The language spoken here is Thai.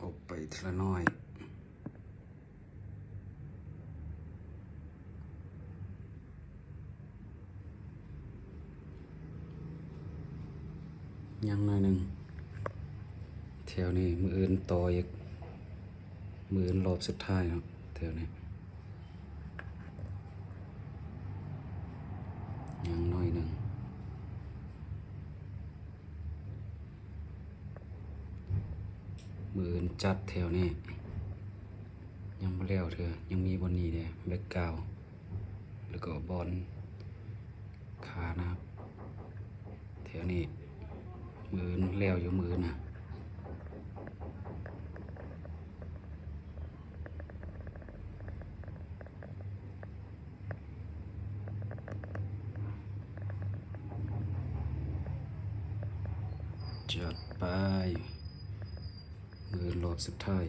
อบไปทีละน้อยยังหน่อยหนึ่งแถวนี้มืออื่นต่ออีกมืออื่นรอบสุดท้ายเนาะแถวนี้ยังหน่อยหนึ่งมืออื่นจัดแถวนี้ยังไม่แล้วเธอยังมีบนนี้เนี่ยแบ็กกราวด์แล้วก็บอลขานะครับแถวนี้มือแล้วอยู่มือนะจัดไปมือรอบสุดท้าย